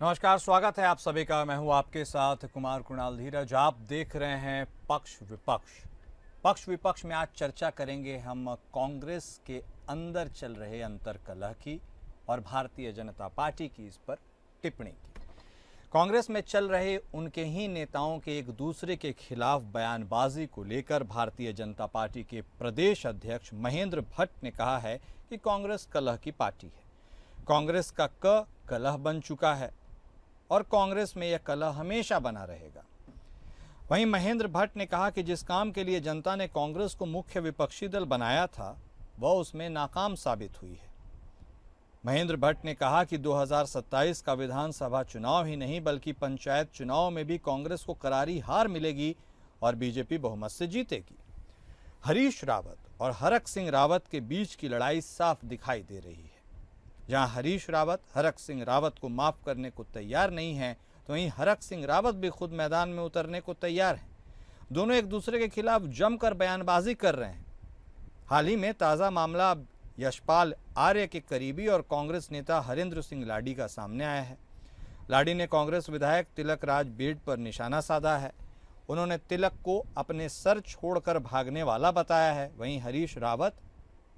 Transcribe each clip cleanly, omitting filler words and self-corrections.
नमस्कार, स्वागत है आप सभी का। मैं हूं आपके साथ कुमार कुणाल धीरज। आप देख रहे हैं पक्ष विपक्ष। पक्ष विपक्ष में आज चर्चा करेंगे हम कांग्रेस के अंदर चल रहे अंतर्कलह की और भारतीय जनता पार्टी की इस पर टिप्पणी की। कांग्रेस में चल रहे उनके ही नेताओं के एक दूसरे के खिलाफ बयानबाजी को लेकर भारतीय जनता पार्टी के प्रदेश अध्यक्ष महेंद्र भट्ट ने कहा है कि कांग्रेस कलह की पार्टी है। कांग्रेस का कलह बन चुका है और कांग्रेस में यह कलह हमेशा बना रहेगा। वहीं महेंद्र भट्ट ने कहा कि जिस काम के लिए जनता ने कांग्रेस को मुख्य विपक्षी दल बनाया था वह उसमें नाकाम साबित हुई है। महेंद्र भट्ट ने कहा कि 2027 का विधानसभा चुनाव ही नहीं बल्कि पंचायत चुनाव में भी कांग्रेस को करारी हार मिलेगी और बीजेपी बहुमत से जीतेगी। हरीश रावत और हरक सिंह रावत के बीच की लड़ाई साफ दिखाई दे रही है। जहां हरीश रावत हरक सिंह रावत को माफ करने को तैयार नहीं है, तो वहीं हरक सिंह रावत भी खुद मैदान में उतरने को तैयार हैं। दोनों एक दूसरे के खिलाफ जमकर बयानबाजी कर रहे हैं। हाल ही में ताज़ा मामला यशपाल आर्य के करीबी और कांग्रेस नेता हरेंद्र सिंह लाडी का सामने आया है। लाडी ने कांग्रेस विधायक तिलक राज बेड पर निशाना साधा है। उन्होंने तिलक को अपने सर छोड़कर भागने वाला बताया है। वहीं हरीश रावत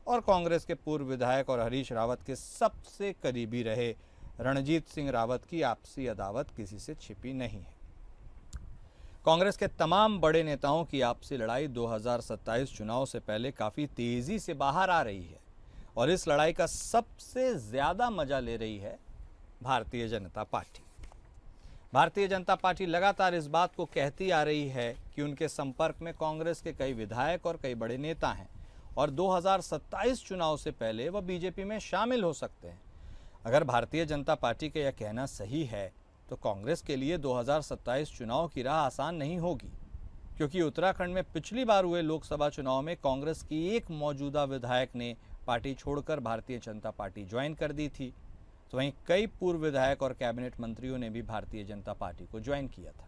और कांग्रेस के पूर्व विधायक और हरीश रावत के सबसे करीबी रहे रणजीत सिंह रावत की आपसी अदावत किसी से छिपी नहीं है। कांग्रेस के तमाम बड़े नेताओं की आपसी लड़ाई 2027 चुनाव से पहले काफ़ी तेज़ी से बाहर आ रही है और इस लड़ाई का सबसे ज़्यादा मजा ले रही है भारतीय जनता पार्टी। भारतीय जनता पार्टी लगातार इस बात को कहती आ रही है कि उनके संपर्क में कांग्रेस के कई विधायक और कई बड़े नेता हैं और 2027 चुनाव से पहले वह बीजेपी में शामिल हो सकते हैं। अगर भारतीय जनता पार्टी का यह कहना सही है तो कांग्रेस के लिए 2027 चुनाव की राह आसान नहीं होगी, क्योंकि उत्तराखंड में पिछली बार हुए लोकसभा चुनाव में कांग्रेस की एक मौजूदा विधायक ने पार्टी छोड़कर भारतीय जनता पार्टी ज्वाइन कर दी थी। तो वहीं कई पूर्व विधायक और कैबिनेट मंत्रियों ने भी भारतीय जनता पार्टी को ज्वाइन किया था।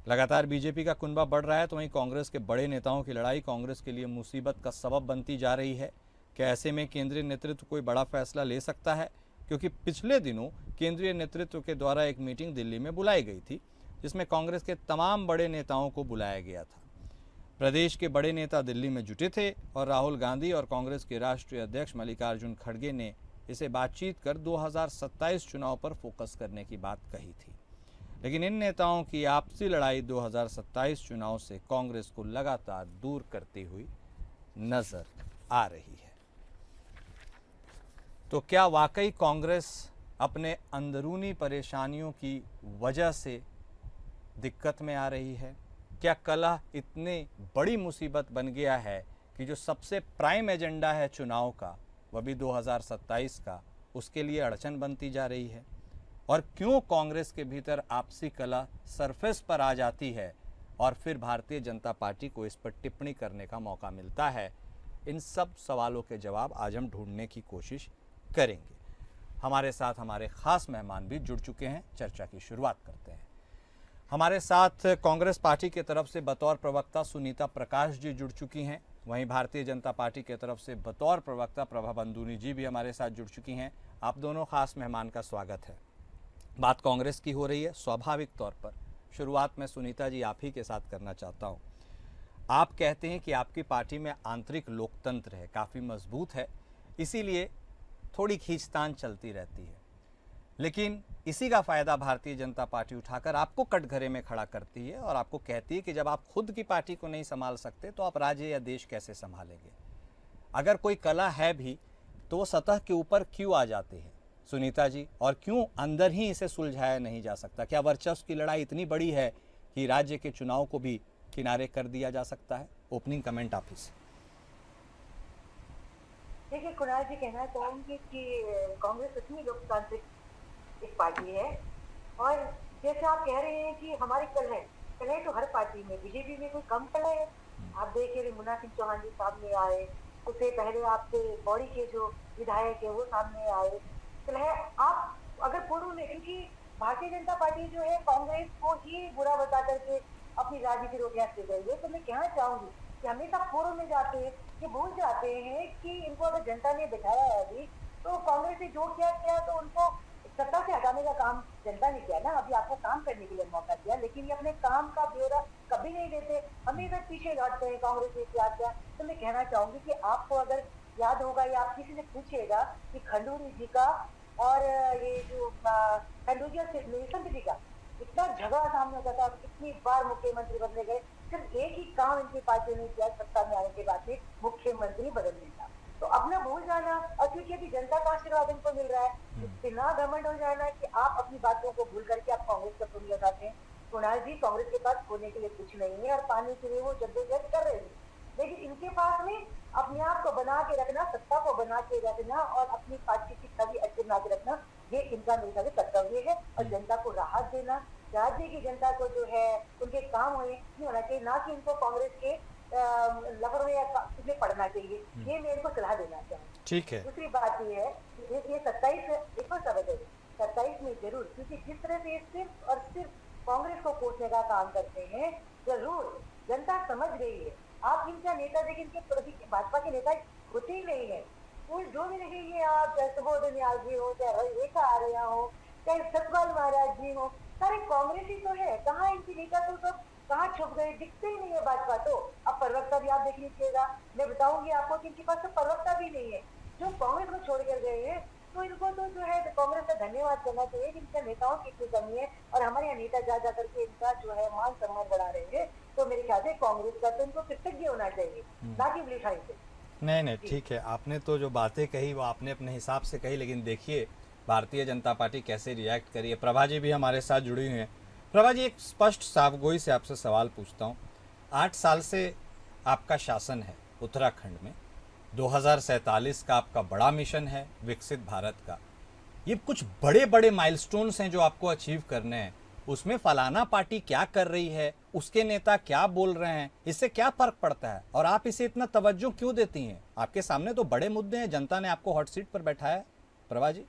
लगातार बीजेपी का कुनबा बढ़ रहा है, तो वहीं कांग्रेस के बड़े नेताओं की लड़ाई कांग्रेस के लिए मुसीबत का सबब बनती जा रही है। क्या ऐसे में केंद्रीय नेतृत्व कोई बड़ा फैसला ले सकता है? क्योंकि पिछले दिनों केंद्रीय नेतृत्व के द्वारा एक मीटिंग दिल्ली में बुलाई गई थी, जिसमें कांग्रेस के तमाम बड़े नेताओं को बुलाया गया था। प्रदेश के बड़े नेता दिल्ली में जुटे थे और राहुल गांधी और कांग्रेस के राष्ट्रीय अध्यक्ष मल्लिकार्जुन खड़गे ने इसे बातचीत कर 2027 चुनाव पर फोकस करने की बात कही थी। लेकिन इन नेताओं की आपसी लड़ाई 2027 चुनाव से कांग्रेस को लगातार दूर करती हुई नजर आ रही है। तो क्या वाकई कांग्रेस अपने अंदरूनी परेशानियों की वजह से दिक्कत में आ रही है? क्या कलह इतनी बड़ी मुसीबत बन गया है कि जो सबसे प्राइम एजेंडा है चुनाव का, वह भी 2027 का, उसके लिए अड़चन बनती जा रही है? और क्यों कांग्रेस के भीतर आपसी कलह सरफेस पर आ जाती है और फिर भारतीय जनता पार्टी को इस पर टिप्पणी करने का मौका मिलता है? इन सब सवालों के जवाब आज हम ढूंढने की कोशिश करेंगे। हमारे साथ हमारे खास मेहमान भी जुड़ चुके हैं। चर्चा की शुरुआत करते हैं। हमारे साथ कांग्रेस पार्टी की तरफ से बतौर प्रवक्ता सुनीता प्रकाश जी जुड़ चुकी हैं। वहीं भारतीय जनता पार्टी की तरफ से बतौर प्रवक्ता प्रभा बंदूनी जी भी हमारे साथ जुड़ चुकी हैं। आप दोनों खास मेहमान का स्वागत है। बात कांग्रेस की हो रही है, स्वाभाविक तौर पर शुरुआत में सुनीता जी आप ही के साथ करना चाहता हूं। आप कहते हैं कि आपकी पार्टी में आंतरिक लोकतंत्र है, काफ़ी मजबूत है, इसीलिए थोड़ी खींचतान चलती रहती है, लेकिन इसी का फ़ायदा भारतीय जनता पार्टी उठाकर आपको कटघरे में खड़ा करती है और आपको कहती है कि जब आप खुद की पार्टी को नहीं संभाल सकते तो आप राज्य या देश कैसे संभालेंगे? अगर कोई कला है भी तो वो सतह के ऊपर क्यों आ जाती है सुनीता जी, और क्यों अंदर ही इसे सुलझाया नहीं जा सकता? क्या वर्चस्व की लड़ाई इतनी बड़ी है कि राज्य के चुनाव को भी किनारे कर दिया जा सकता है? ओपनिंग कमेंट आप से। देखिए कुणाल जी, कहना चाहूंगी कि कांग्रेस इतनी लोकतांत्रिक एक पार्टी है और जैसे आप कह रहे हैं कि हमारी कलह तो हर पार्टी में, बीजेपी में कोई कम कलह है? आप देखिए मुन्ना सिंह चौहान जी सामने आए, उससे पहले आपके बॉडी के जो विधायक है वो सामने आए। कलह आप अगर पूर्व में, क्योंकि भारतीय जनता पार्टी जो है कांग्रेस को ही बुरा बता करके अपनी राजनीति रोटियां से गई है, तो मैं कहना चाहूंगी कि हमेशा पूर्व में जाते हैं, ये भूल जाते हैं कि इनको अगर जनता ने बिठाया है अभी, तो कांग्रेस ने जो किया तो उनको सत्ता से हटाने का काम जनता ने किया ना, अभी आपको काम करने के लिए मौका दिया, लेकिन ये अपने काम का ब्यौरा कभी नहीं देते, हमेशा पीछे हटते हैं। कांग्रेस ने क्या किया, तो मैं कहना चाहूंगी कि आपको अगर याद होगा या आप किसी से पूछिएगा कि खंडूरी जी का और ये जो खंडूरिया से निशंक जी का इतना झगड़ा सामने होता था, कितनी बार मुख्यमंत्री बदले गए, सिर्फ एक ही काम इनकी पार्टी ने किया सत्ता में आने के बाद में, मुख्यमंत्री बदलने का। तो अपना भूल जाना, और क्योंकि अभी जनता का आशीर्वाद इनको मिल रहा है, इतना घमंड हो जाना कि आप अपनी बातों को भूल करके आप कांग्रेस का तुम लगाते हैं। कुणाल जी, कांग्रेस के पास खोने के लिए कुछ नहीं है और पाने के लिए वो जद्दोजहद कर रहे हैं, लेकिन इनके पास में अपने आप को बना के रखना, सत्ता को बना के रखना और अपनी पार्टी की छवि अच्छी बना के रखना, ये इनका मेरे ख्याल से कर्तव्य है। और जनता को राहत देना, राज्य की जनता को जो है उनके काम होने नहीं होना चाहिए, ना कि इनको कांग्रेस के लफड़ों या इसमें पढ़ना चाहिए, ये मैं इनको सलाह देना चाहूँगी। ठीक है। दूसरी बात ये है कि ये 27 में जरूर, क्योंकि जिस तरह से सिर्फ और सिर्फ कांग्रेस को कोसने का काम करते हैं, जरूर जनता समझ गई है। आप इनका नेता देखिए, इनके भाजपा के नेता होते ही नहीं है, कोई जो भी रहेंगे, आप चाहे सुबोध नियाल जी हो, चाहे रेखा आर्या हो, चाहे सतपाल महाराज जी हो, सारे कांग्रेस ही तो है। कहाँ इनकी नेता तो सब कहाँ छुप गए, दिखते ही नहीं है भाजपा तो। अब प्रवक्ता भी आप देख लीजिएगा, मैं बताऊंगी आपको कि इनके पास तो प्रवक्ता भी नहीं है, जो कांग्रेस को छोड़ कर गए हैं। तो इनको तो जो है कांग्रेस का धन्यवाद करना चाहिए कि इनके नेताओं की इतनी कमी है, और हमारे यहाँ नेता जा जा करके इनका जो है मान सम्मान बढ़ा रहे हैं। तो मेरे ख्याल से कांग्रेस का तो इनको कृतज्ञ होना चाहिए, ना कि बुलिशाई से। नहीं, ठीक है, आपने तो जो बातें कही वो आपने अपने हिसाब से कही, लेकिन देखिए भारतीय जनता पार्टी कैसे रिएक्ट करी है। प्रभा जी भी हमारे साथ जुड़ी हुई हैं। प्रभा जी, एक स्पष्ट साफगोई से आपसे सवाल पूछता हूँ। 8 साल से आपका शासन है उत्तराखंड में, 2047 का आपका बड़ा मिशन है विकसित भारत का। ये कुछ बड़े बड़े माइलस्टोन्स हैं जो आपको अचीव करने हैं, उसमें फलाना पार्टी क्या कर रही है, उसके नेता क्या बोल रहे हैं, इससे क्या फर्क पड़ता है और आप इसे इतना तवज्जो क्यों देती हैं? आपके सामने तो बड़े मुद्दे हैं, जनता ने आपको हॉट सीट पर बैठाया है। प्रभा जी।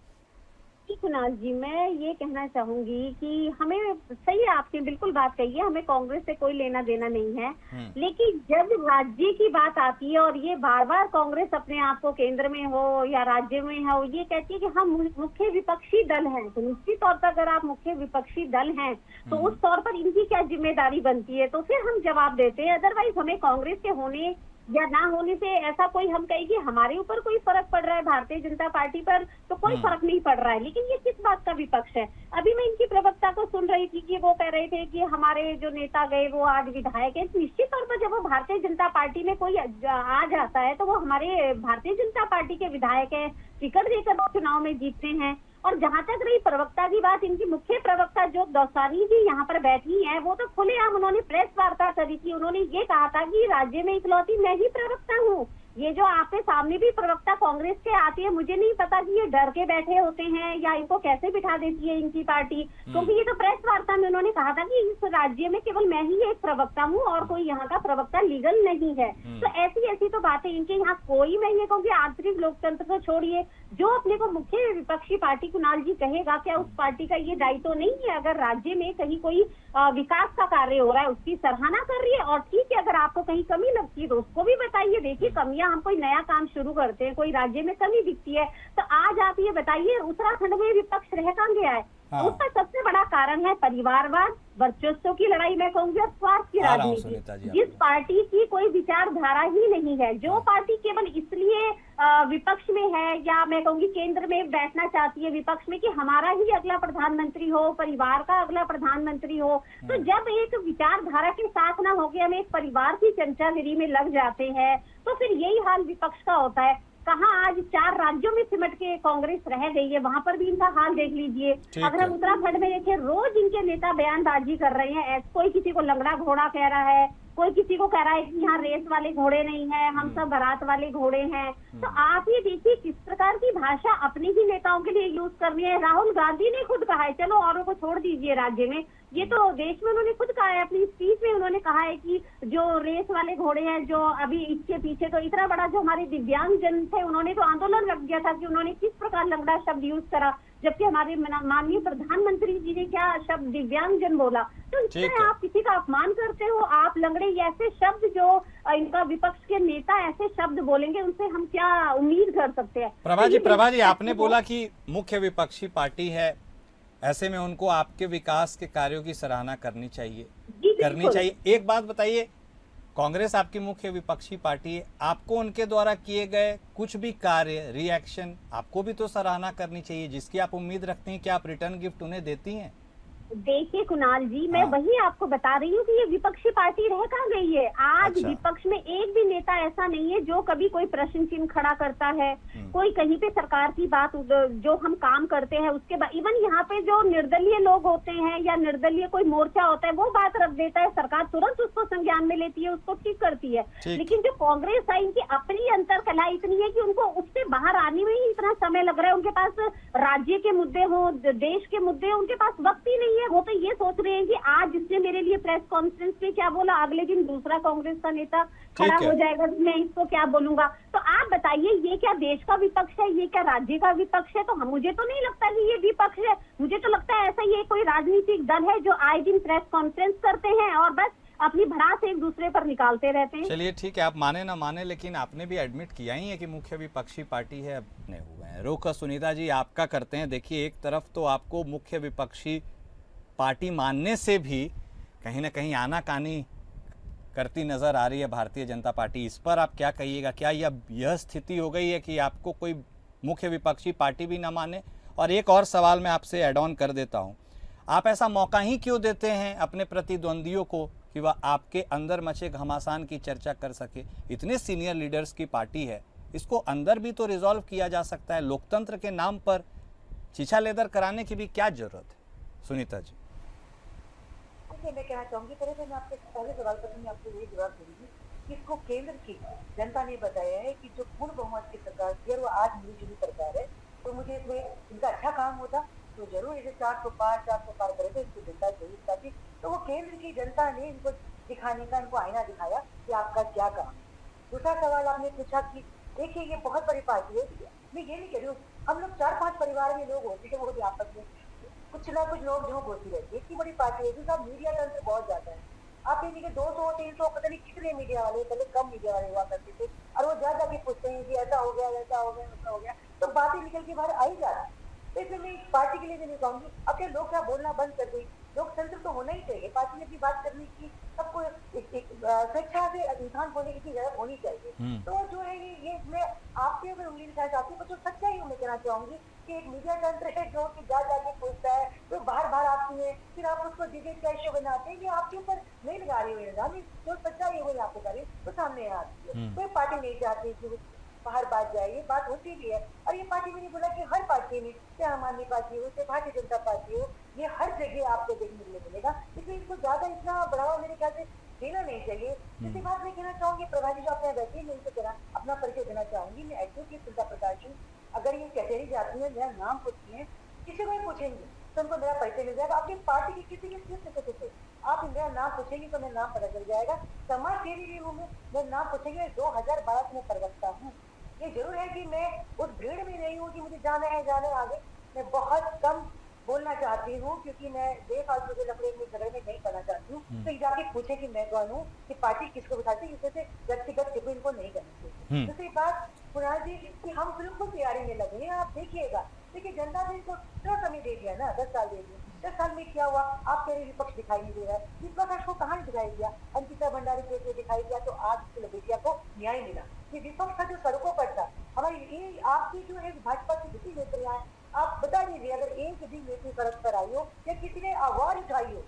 कुणाल जी, मैं ये कहना चाहूंगी कि हमें, सही है आपने बिल्कुल बात कही है, हमें कांग्रेस से कोई लेना देना नहीं है, लेकिन जब राज्य की बात आती है और ये बार बार कांग्रेस अपने आप को केंद्र में हो या राज्य में हो ये कहती है कि हम मुख्य विपक्षी दल हैं, तो निश्चित तौर पर अगर आप मुख्य विपक्षी दल हैं तो उस तौर पर इनकी क्या जिम्मेदारी बनती है, तो फिर हम जवाब देते हैं। अदरवाइज हमें कांग्रेस के होने या ना होने से ऐसा कोई हम कहे कि हमारे ऊपर कोई फर्क पड़ रहा है भारतीय जनता पार्टी पर, तो कोई फर्क नहीं पड़ रहा है। लेकिन ये किस बात का विपक्ष है? अभी मैं इनकी प्रवक्ता को सुन रही थी कि वो कह रहे थे कि हमारे जो नेता गए वो आज विधायक है। निश्चित तौर पर जब वो भारतीय जनता पार्टी में कोई आ जाता है तो वो हमारे भारतीय जनता पार्टी के विधायक है, टिकट देकर वो चुनाव में जीतते हैं। और जहां तक रही प्रवक्ता की बात, इनकी मुख्य प्रवक्ता जो दौसानी जी यहाँ पर बैठी हैं, वो तो खुलेआम उन्होंने प्रेस वार्ता करी थी। उन्होंने ये कहा था कि राज्य में इकलौती मैं ही प्रवक्ता हूँ। ये जो आपके सामने भी प्रवक्ता कांग्रेस के आती है, मुझे नहीं पता कि ये डर के बैठे होते हैं या इनको कैसे बिठा देती है इनकी पार्टी, क्योंकि ये तो प्रेस वार्ता में उन्होंने कहा था कि इस राज्य में केवल मैं ही एक प्रवक्ता हूँ और कोई यहाँ का प्रवक्ता लीगल नहीं है। तो ऐसी ऐसी तो बातें इनके यहाँ कोई, मैं ये कहूँगी आंतरिक लोकतंत्र को छोड़िए, जो अपने को मुख्य विपक्षी पार्टी कुणाल जी कहेगा, क्या उस पार्टी का ये दायित्व तो नहीं है अगर राज्य में कहीं कोई विकास का कार्य हो रहा है उसकी सराहना कर रही है, और ठीक है अगर आपको कहीं कमी लगती है तो उसको भी बताइए। देखिए कमियां, हम कोई नया काम शुरू करते हैं, कोई राज्य में कमी दिखती है तो आज आप ये बताइए उत्तराखंड में विपक्ष रह कहाँ गया है? हाँ। उसका सबसे बड़ा कारण है परिवारवाद, वर्चस्व की लड़ाई, मैं कहूँगी, और स्वार्थ की राजनीति। जिस पार्टी की कोई विचारधारा ही नहीं है, जो पार्टी केवल इसलिए विपक्ष में है या मैं कहूँगी केंद्र में बैठना चाहती है विपक्ष में कि हमारा ही अगला प्रधानमंत्री हो, परिवार का अगला प्रधानमंत्री हो, तो जब एक विचारधारा के साथ ना होके हम एक परिवार की चर्चागिरी में लग जाते हैं तो फिर यही हाल विपक्ष का होता है। कहाँ आज 4 राज्यों में सिमट के कांग्रेस रह गई है, वहां पर भी इनका हाल देख लीजिए। अगर हम उत्तराखंड में देखें, रोज इनके नेता बयानबाजी कर रहे हैं, कोई किसी को लंगड़ा घोड़ा कह रहा है, कोई किसी को कह रहा है कि यहाँ रेस वाले घोड़े नहीं है, हम सब बारात वाले घोड़े हैं। तो आप ये देखिए किस प्रकार की भाषा अपने ही नेताओं के लिए यूज करनी है। राहुल गांधी ने खुद कहा है, चलो औरों को छोड़ दीजिए राज्य में, ये तो देश में उन्होंने खुद कहा है, अपनी स्पीच में उन्होंने कहा है कि जो रेस वाले घोड़े हैं, जो अभी इसके पीछे तो इतना बड़ा जो हमारे दिव्यांग जन थे, उन्होंने तो आंदोलन रख दिया था कि उन्होंने किस प्रकार लंगड़ा शब्द यूज करा। जबकि हमारे माननीय प्रधानमंत्री जी ने क्या शब्द दिव्यांगजन बोला, तो ठीक इसमें है। आप किसी का अपमान करते हो। आप लंगड़े, ये ऐसे शब्द जो इनका विपक्ष के नेता ऐसे शब्द बोलेंगे, उनसे हम क्या उम्मीद कर सकते हैं। प्रभा तो जी ये आपने बोला कि मुख्य विपक्षी पार्टी है, ऐसे में उनको आपके विकास के कार्यों की सराहना करनी चाहिए। जी बिल्कुल। एक बात बताइए, कांग्रेस आपकी मुख्य विपक्षी पार्टी है, आपको उनके द्वारा किए गए कुछ भी कार्य, रिएक्शन, आपको भी तो सराहना करनी चाहिए, जिसकी आप उम्मीद रखते हैं कि आप रिटर्न गिफ्ट उन्हें देती हैं। देखिए कुणाल जी, मैं हाँ। वही आपको बता रही हूँ कि ये विपक्षी पार्टी रह कहाँ गई है। आज अच्छा। विपक्ष में एक भी नेता ऐसा नहीं है जो कभी कोई प्रश्न चिन्ह खड़ा करता है, कोई कहीं पे सरकार की बात, जो हम काम करते हैं उसके बाद, इवन यहाँ पे जो निर्दलीय लोग होते हैं या निर्दलीय कोई मोर्चा होता है, वो बात रख देता है, सरकार तुरंत उसको संज्ञान में लेती है, उसको ठीक करती है। ठीक। लेकिन जो कांग्रेस है, इनकी अपनी अंतर कला इतनी है कि उनको उससे बाहर आने में ही इतना समय लग रहा है। उनके पास राज्य के मुद्दे हो, देश के मुद्दे हो, उनके पास वक्त ही नहीं है। वो तो ये सोच रहे हैं कि आज जिसने मेरे लिए प्रेस कॉन्फ्रेंस में क्या बोला, अगले दिन दूसरा कांग्रेस का नेता खड़ा है। हो जाएगा, मैं इसको क्या बोलूंगा। तो आप बताइए, ये क्या देश का विपक्ष है, ये क्या राज्य का विपक्ष है? तो मुझे तो नहीं लगता कि ये विपक्ष है। मुझे तो लगता है ऐसा ये कोई राजनीतिक दल है जो आए दिन प्रेस कॉन्फ्रेंस करते हैं और बस अपनी भड़ास एक दूसरे पर निकालते रहते हैं। चलिए ठीक है, आप माने ना माने, लेकिन आपने भी एडमिट किया ही है कि मुख्य विपक्षी पार्टी है, अपने हुए हैं। रुख सुनीता जी आपका करते हैं। देखिए, एक तरफ तो आपको मुख्य विपक्षी पार्टी मानने से भी कहीं ना कहीं आनाकानी करती नजर आ रही है भारतीय जनता पार्टी, इस पर आप क्या कहिएगा? क्या यह स्थिति हो गई है कि आपको कोई मुख्य विपक्षी पार्टी भी ना माने? और एक और सवाल मैं आपसे ऐड ऑन कर देता हूं, आप ऐसा मौका ही क्यों देते हैं अपने प्रतिद्वंदियों को कि वह आपके अंदर मचे घमासान की चर्चा कर सके? इतने सीनियर लीडर्स की पार्टी है, इसको अंदर भी तो रिजॉल्व किया जा सकता है। लोकतंत्र के नाम पर छीछा लेदर कराने की भी क्या जरूरत है? सुनीता जी। देखिए, मैं कहना चाहूंगी, पहले तो मैं आपके पहले सवाल पर मैं आपको यही जवाब दूंगी कि इसको केंद्र की जनता ने बताया है कि जो पूर्ण बहुमत की सरकार थी और वो आज मिली-जुली सरकार है, तो मुझे इसमें इनका अच्छा काम होता तो जरूर इसे 400 पार करे थे, इसको जनता चाहिए ताकि, तो वो केंद्र की जनता ने इनको दिखाने का, इनको आईना दिखाया कि आपका क्या काम है। दूसरा सवाल आपने पूछा कि देखिए ये बहुत बड़ी पार्टी है, मैं ये नहीं कह रही हूँ, हम लोग 4-5 परिवार में लोग होते हैं, वो भी आपस में कुछ ना कुछ लोग जो होती रहती है। इतनी बड़ी पार्टी है जिसका मीडिया तंत्र बहुत ज्यादा है। आप ये देखिए 200-300 पता नहीं कितने मीडिया वाले, पहले कम मीडिया वाले हुआ करते थे, और वो ज्यादा भी पूछते हैं कि ऐसा हो गया, वैसा हो गया, वैसा हो गया, तो बातें निकल के बाहर आई जा रहा है। तो इसमें मैं पार्टी के लिए भी नहीं कहूंगी, अब क्या लोग क्या बोलना बंद कर दें? लोकतंत्र तो होना ही चाहिए, पार्टी ने अपनी बात करने की, सबको स्वेच्छा से इंसान बोलने की जरूरत होनी चाहिए। तो जो है ये मैं आपके ऊपर उंगली दिखाना चाहती हूँ, तो सच्चाई मैं कहना चाहूंगी कि एक मीडिया तंत्र है जो कि जाके पूछता है, तो बाहर आती है, फिर आप उसको डिबेट का इश्यू बनाते हैं, ये आपके ऊपर नहीं लगा रही हुई है, जो सच्चाई है वही आपको करें तो सामने आती है। कोई पार्टी नहीं चाहती कि बाहर बात जाए, ये बात होती भी है। और ये पार्टी मैंने बोला कि हर पार्टी में, चाहे आम आदमी पार्टी हो, चाहे भारतीय जनता पार्टी हो, ये हर जगह आपको देखने के लिए मिलेगा, इसलिए इसको ज्यादा इतना बढ़ावा मेरे ख्याल से देना नहीं चाहिए। इसी बात मैं कहना चाहूंगी, प्रभारी जो अपने बैठे मैं इनसे अपना परिचय देना चाहूंगी। मैं एडवोकेट सुनीता प्रकाश हूँ। अगर ये कचहरी जाती है, मेरा नाम पूछती है, किसी को भी पूछेंगे तो उनको मेरा परिचय मिल जाएगा। अपनी पार्टी की किसी के आप मेरा नाम पूछेंगे तो मेरा नाम पता चल जाएगा। समाज सेवी भी हूँ, मैं नाम पूछेंगे 2012 से मैं प्रवक्ता हूँ। ये जरूर है कि मैं उस भीड़ में नहीं हूँ कि मुझे जाना है आगे, मैं बहुत कम बोलना चाहती हूँ क्योंकि मैं बेफालतू के लफड़े में झगड़े में नहीं पड़ना चाहती हूँ। तो जाके पूछे कि मैं कौन हूँ, कि पार्टी किसको बताती है, इससे व्यक्तिगत टिप्पणी इनको नहीं करनी चाहिए। दूसरी बात कुणाल जी कि हम बिल्कुल तैयारी में लगे हैं, आप देखिएगा, देखिए जनता ने इनको कितना समय दे दिया ना, 10 साल दे दिए। 10 साल में क्या हुआ? आप कह रहे विपक्ष दिखाई नहीं दे रहा है, विपक्ष को कहाँ दिखाई दिया? अंकिता भंडारी केस में दिखाई दिया तो आज बेटिया को न्याय मिला। ये विपक्ष का जो सड़कों पर था, हमारी ये आपकी जो है भाजपा की जितनी नेत्रियां हैं, आप बता दीजिए अगर एक भी नेत्री सड़क पर आई हो या किसी ने आवाज उठाई हो,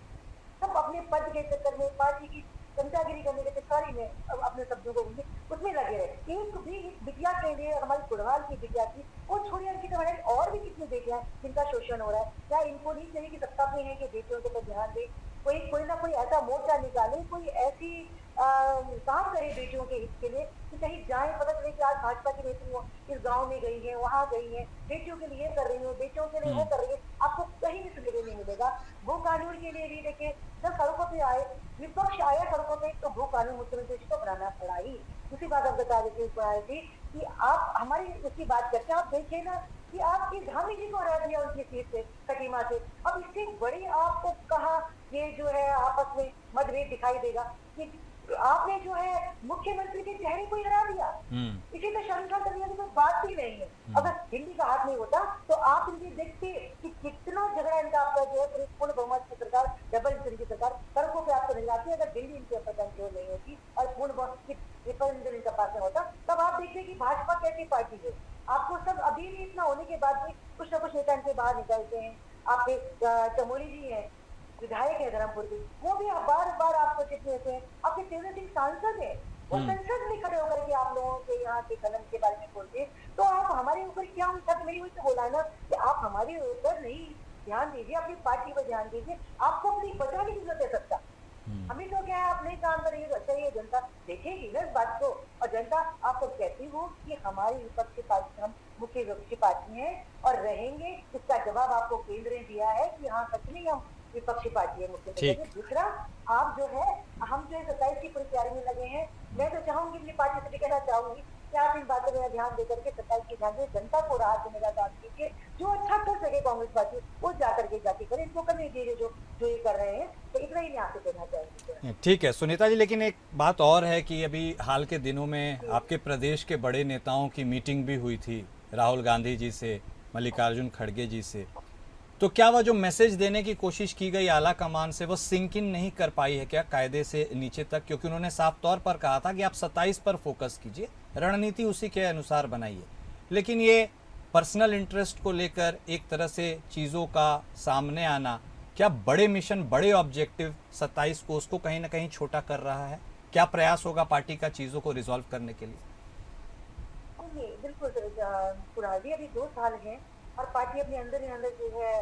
सब अपने पद के चक्कर में, पार्टी की चमचागिरी करने के चक्कर में अपने शब्दों को उसमें लगे रहे। एक भी बिटिया के लिए, हमारी गुड़वाल की बिटिया की, वो छोड़ी अंकिता भंडारी, और भी कितनी बेटियां हैं जिनका शोषण हो रहा है। क्या इनको नहीं चाहिए कि सत्ता में है कि बेटियों के ऊपर ध्यान दे, कोई ना कोई ऐसा मोर्चा निकाले, कोई ऐसी काम करे बेटियों के हित के लिए कि कहीं जाए, पता चले कि आज भाजपा की नेत्री इस गांव में गई है, वहां गई है, बेटियों के लिए कर रही है, बेटियों के लिए वो कर रही है, आपको कहीं भी सुनने नहीं मिलेगा। भू कानून के लिए भी देखिए, जब सड़कों पे आए, विपक्ष आया सड़कों पे, तो भू कानून मुख्यमंत्री जी को बनाना पड़ा ही। दूसरी बात आप बता देती थी कि आप हमारी उसकी बात करते हैं, आप देखिए ना कि आपकी धामी जी को हरा दिया उनकी सीट से, खटीमा से। अब इससे बड़ी आपको कहा ये जो है आपस में मतभेद दिखाई देगा कि आपने जो है मुख्यमंत्री के चेहरे को ही हरा दिया। इसी तो शर्मसार करने की कोई बात ही नहीं है। अगर दिल्ली का हाथ नहीं होता तो आप इनकी देखते कि कितना झगड़ा इनका आपका जो है पूर्ण बहुमत की सरकार, डबल इंजन की सरकार सड़कों पे आपको नजर आती है। अगर दिल्ली इनके ऊपर कंट्रोल नहीं होती और पूर्ण बहुमत की ट्रिपल इंजन इनका पास होता, तब आप देखते कि भाजपा कैसी पार्टी है। आपको सब अभी भी इतना होने के बाद भी कुछ ना कुछ नेता इनसे बाहर निकलते हैं। आपके चमोली जी हैं, विधायक है धर्मपुर के, वो भी बार बार आपको चिट्ठी देते हैं। आपके तेजस्वी सिंह सांसद है, वो संसद में खड़े होकर के आप लोगों के यहाँ के कलम के बारे में बोलते हैं। तो आप हमारे ऊपर क्या उनका मेरी वही तो बोला ना कि आप हमारे ऊपर नहीं ध्यान दीजिए, अपनी पार्टी पर ध्यान दीजिए। आपको अपनी बचाने की जरूरत है सत्ता। हमें तो क्या है, आप नहीं काम करेंगे तो अच्छा ही है, जनता देखेगी ना इस बात को। और जनता आपको कहती हो कि हमारी विपक्षी पार्टी, हम मुख्य विपक्षी पार्टी है और रहेंगे, इसका जवाब आपको केंद्र ने दिया है कि हाँ सच में हम विपक्षी पार्टी है मुख्य। दूसरा, आप जो है हम जो है 27 की पूरी तैयारी में लगे हैं। मैं तो चाहूंगी, अपनी पार्टी से भी कहना चाहूंगी कि आप इन बातों में ध्यान देकर के 27 की ध्यान दें, जनता को राहत देने का काम कीजिए। जो अच्छा कर सके कांग्रेस पार्टी वो जाकर के जाके करे, इनको करने दीजिए जो ये कर रहे हैं। तो इतना ही मैं आपसे कहना चाहूंगी। ठीक है सुनीता जी, लेकिन एक बात और है कि अभी हाल के दिनों में आपके प्रदेश के बड़े नेताओं की मीटिंग भी हुई थी, राहुल गांधी जी से, मल्लिकार्जुन खड़गे जी से। तो क्या वह जो मैसेज देने की कोशिश की गई आला कमान से, वो सिंक इन नहीं कर पाई है क्या कायदे से नीचे तक? क्योंकि उन्होंने साफ तौर पर कहा था कि आप 27 पर फोकस कीजिए, रणनीति उसी के अनुसार बनाइए। लेकिन ये पर्सनल इंटरेस्ट को लेकर एक तरह से चीज़ों का सामने आना, क्या बड़े मिशन, बड़े ऑब्जेक्टिव 27 को, उसको कहीं ना कहीं छोटा कर रहा है? क्या प्रयास होगा पार्टी का चीज़ों को रिजॉल्व करने के लिए? बिल्कुल कुणाल जी, अभी 2 साल हैं और पार्टी अपने अंदर ही अंदर जो है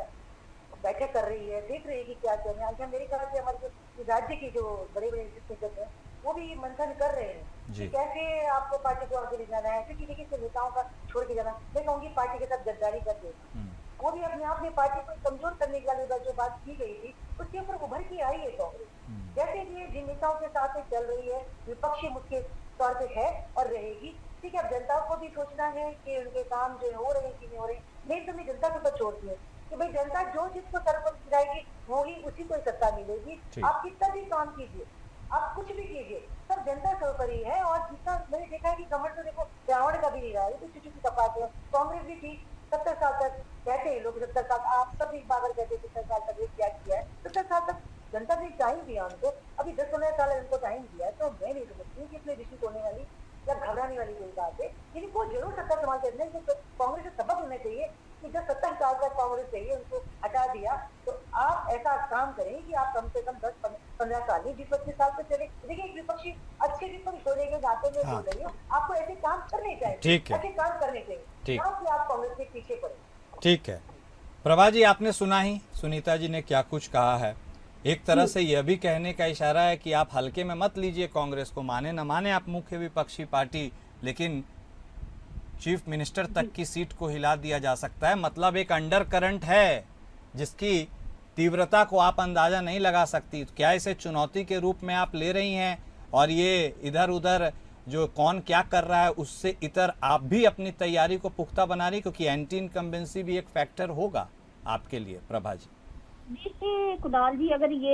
बैठक कर रही है, देख रही है कि क्या करना है। मेरे ख्याल से हमारे जो राज्य के जो बड़े बड़े नेतृत्व हैं वो भी मंथन कर रहे हैं कि कैसे आपको पार्टी को आगे ले जाना है। क्योंकि देखिए नेताओं का छोड़ के जाना, मैं कहूँगी पार्टी के साथ गद्दारी कर देगा। वो भी अपने आप में पार्टी को कमजोर करने के लिए जो बात की गई थी उसके ऊपर उभर के आई है कांग्रेस। जैसे कि जिन नेताओं के साथ चल रही है, विपक्षी मुख्य तौर पर है और रहेगी। ठीक है, अब जनता को भी सोचना है कि उनके काम जो हो रहे हैं कि नहीं हो रहे। नहीं तो मैं जनता के ऊपर छोड़ती हूँ कि भाई जनता जो जिसको सर पर गिराएगी वो ही उसी को सत्ता मिलेगी। आप कितना भी काम कीजिए, आप कुछ भी कीजिए, सब जनता के ऊपर ही है। और जितना मैंने देखा है कि कमर तो देखो रावण का भी नहीं रहा है, तो चुचू की कपात है। कांग्रेस भी थी 70 साल तक, कहते हैं लोग 70 साल, आप सब एक बार कहते हैं 70 साल तक क्या किया है। 70 साल तक जनता ने टाइम दिया उनको, अभी 10-15 साल उनको टाइम दिया है। तो मैं नहीं समझती कि इसमें रिश्त होने वाली या घबराने वाली कोई बात है। इनको जरूर सत्ता संभाल करने तो कांग्रेस से सबक लेना चाहिए कि जब 70 साल तक कांग्रेस चाहिए उनको हटा दिया, तो आप ऐसा काम करें कि आप कम से कम 10-15 साल नहीं 20-25 साल तक चले। देखिए एक विपक्षी अच्छे विपक्ष होने के नाते में बोल रही हूँ, आपको ऐसे काम करने चाहिए, ऐसे काम करने चाहिए, ना कि आप कांग्रेस के पीछे पड़े। ठीक है प्रभा जी, आपने सुना ही सुनीता जी ने क्या कुछ कहा है। एक तरह से यह भी कहने का इशारा है कि आप हल्के में मत लीजिए कांग्रेस को, माने न माने आप मुख्य विपक्षी पार्टी, लेकिन चीफ मिनिस्टर तक की सीट को हिला दिया जा सकता है। मतलब एक अंडर करंट है जिसकी तीव्रता को आप अंदाजा नहीं लगा सकती। तो क्या इसे चुनौती के रूप में आप ले रही हैं और ये इधर उधर जो कौन क्या कर रहा है उससे इतर आप भी अपनी तैयारी को पुख्ता बना रही, क्योंकि एंटी इनकम्बेंसी भी एक फैक्टर होगा आपके लिए? प्रभा जी देखिए कुणाल जी, अगर ये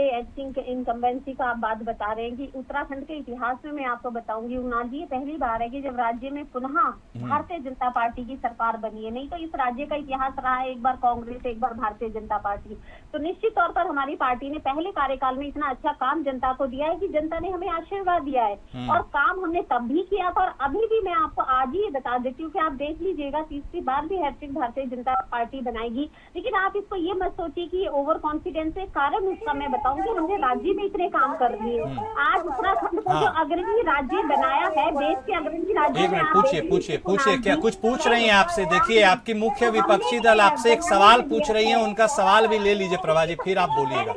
इनकम्बेंसी का आप बात बता रहे हैं कि उत्तराखंड के इतिहास में मैं आपको बताऊंगी कुणाल जी, ये पहली बार है कि जब राज्य में पुनः भारतीय जनता पार्टी की सरकार बनी है। नहीं तो इस राज्य का इतिहास रहा है एक बार कांग्रेस, एक बार भारतीय जनता पार्टी। तो निश्चित तौर पर हमारी पार्टी ने पहले कार्यकाल में इतना अच्छा काम जनता को दिया है कि जनता ने हमें आशीर्वाद दिया है। और काम हमने तब भी किया था और अभी भी मैं आपको आज ही बता देती हूँ कि आप देख लीजिएगा, तीसरी बार भी हैट्रिक भारतीय जनता पार्टी बनाएगी। लेकिन आप इसको ये मत सोचिए कि ओवर कॉन्फिडेंस है। कारण उसका मैं बताऊंगी, हमने राज्य में इतने काम कर दिए। आज उत्तराखंड को जो अग्रणी राज्य बनाया है, देश के अग्रणी राज्य। एक मिनट, पूछिए क्या कुछ पूछ रही हैं आपसे? देखिए आपकी मुख्य विपक्षी दल आपसे एक सवाल पूछ रही है, उनका सवाल भी ले लीजिए प्रभा जी, फिर आप बोलिएगा।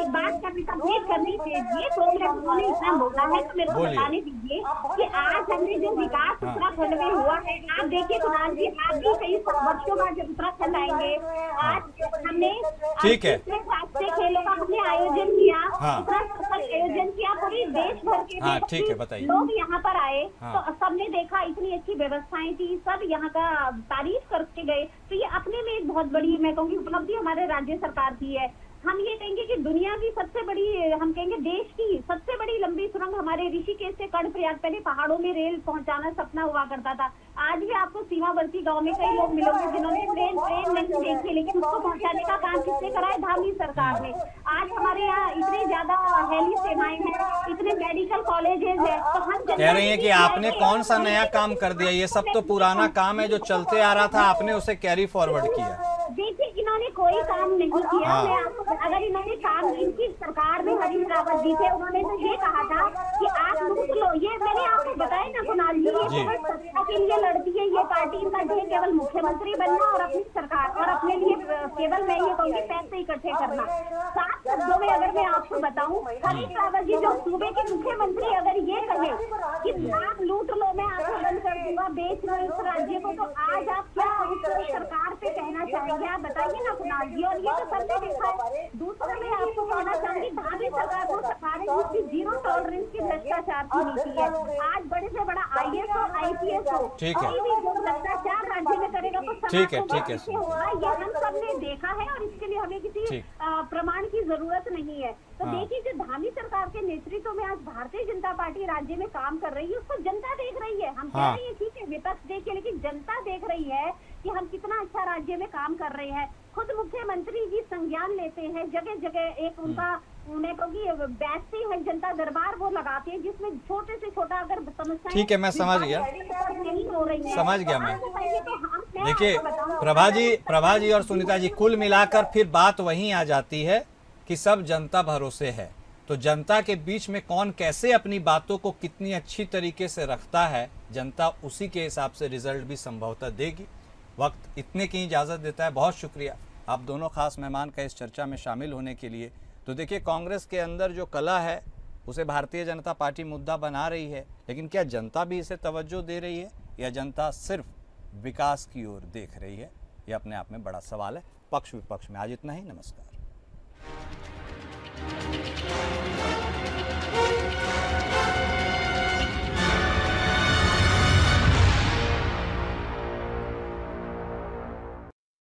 बात करनी चाहिए, तो उन्होंने इतना बोला है तो मेरे को बताने दीजिए कि आज हमने जो विकास उत्तराखंड में हुआ है, आप देखिए कुणाल जी, आप भी कई वर्षों बाद जब उत्तराखंड आएंगे, आज हमने ठीक है राष्ट्रीय खेलों का हमने आयोजन किया, आयोजन किया, पूरी देश भर के हाँ, ठीक है, बताइए। लोग यहाँ पर आए हाँ। तो सबने देखा इतनी अच्छी व्यवस्थाएं थी, सब यहाँ का तारीफ करके गए। तो ये अपने में एक बहुत बड़ी, मैं कहूँगी, उपलब्धि हमारे राज्य सरकार की है। हम ये कहेंगे कि दुनिया की सबसे बड़ी, हम कहेंगे देश की सबसे बड़ी लंबी सुरंग हमारे ऋषिकेश से कर्णप्रयाग, पहले पहाड़ों में रेल पहुंचाना सपना हुआ करता था। आज भी आपको सीमावर्ती गांव में कई लोग मिलोगे जिन्होंने ट्रेन नहीं देखी, लेकिन उसको पहुंचाने का काम किसने करा है? धामी सरकार ने। आज हमारे यहाँ इतने ज्यादा हेली सेवाएं हैं, इतने मेडिकल कॉलेजेस है, तो हम कह रही हैं कि आपने कौन सा नया काम कर दिया, ये सब तो पुराना काम है जो चलते आ रहा था, आपने उसे कैरी फॉरवर्ड किया। देखिए, इन्होंने कोई काम नहीं किया। हाँ। मैं आपको, अगर इन्होंने काम, इनकी सरकार में हरीश रावत जी थे, उन्होंने तो ये कहा था कि आप लूट लो। ये मैंने आपको बताया ना कुणाल जी, ये जी। केवल सत्ता के लिए लड़ती है ये पार्टी। इनका ध्येय केवल मुख्यमंत्री बनना और अपनी सरकार और अपने लिए केवल, मैं ये कहूँगी, पैसे इकट्ठे करना। 7 शब्दों में अगर मैं आपको बताऊं, हरीश रावत जी जो सूबे के मुख्यमंत्री अगर ये कहे कि आप लूट लो, मैं आपको बंद कर दूंगा, बेच लो इस राज्य को, तो आज आप क्या उस सरकार पे कहना चाहेंगे? आप बताइए ना कुणाल जी। और ये तो सबने देखा है। दूसरा मैं आपको कहना चाहूंगी, भावी सरकार वो सरकार है जिसकी 0 टॉलरेंस की भ्रष्टाचार की नीति है। आज बड़े से बड़ा IAS हो, IPS हो, ठीक है। कोई भी जो भ्रष्टाचार राज्य में करेगा तो ठीक है, समाज ठीक है। से होगा। ये हम सब ने देखा है और इसके लिए हमें किसी ठीक। प्रमाण की जरूरत नहीं है। तो हाँ। देखिए, जो धामी सरकार के नेतृत्व में आज भारतीय जनता पार्टी राज्य में काम कर रही है, उसको जनता देख रही है। हम कह हाँ। रहे हैं ठीक है, विपक्ष देखिए, लेकिन जनता देख रही है कि हम कितना अच्छा राज्य में काम कर रहे हैं। खुद मुख्यमंत्री जी संज्ञान लेते हैं, जगह जगह एक उनका, मैं कहूँगी, बैठती है जनता दरबार वो लगाते हैं, जिसमें छोटे से छोटा अगर समस्या, ठीक है, मैं समझ गया। नहीं हो रही है, समझ गया मैं। मैं देखिए आपको बताऊं, प्रभा जी और सुनीता जी, कुल मिलाकर फिर बात वहीं आ जाती है कि सब जनता भरोसे है। तो जनता के बीच में कौन कैसे अपनी बातों को कितनी अच्छी तरीके से रखता है, जनता उसी के हिसाब से रिजल्ट भी संभवतः देगी। वक्त इतने की इजाज़त देता है। बहुत शुक्रिया आप दोनों खास मेहमान का इस चर्चा में शामिल होने के लिए। तो देखिए, कांग्रेस के अंदर जो कला है उसे भारतीय जनता पार्टी मुद्दा बना रही है, लेकिन क्या जनता भी इसे तवज्जो दे रही है या जनता सिर्फ विकास की ओर देख रही है? ये अपने आप में बड़ा सवाल है। पक्ष विपक्ष में आज इतना ही। नमस्कार।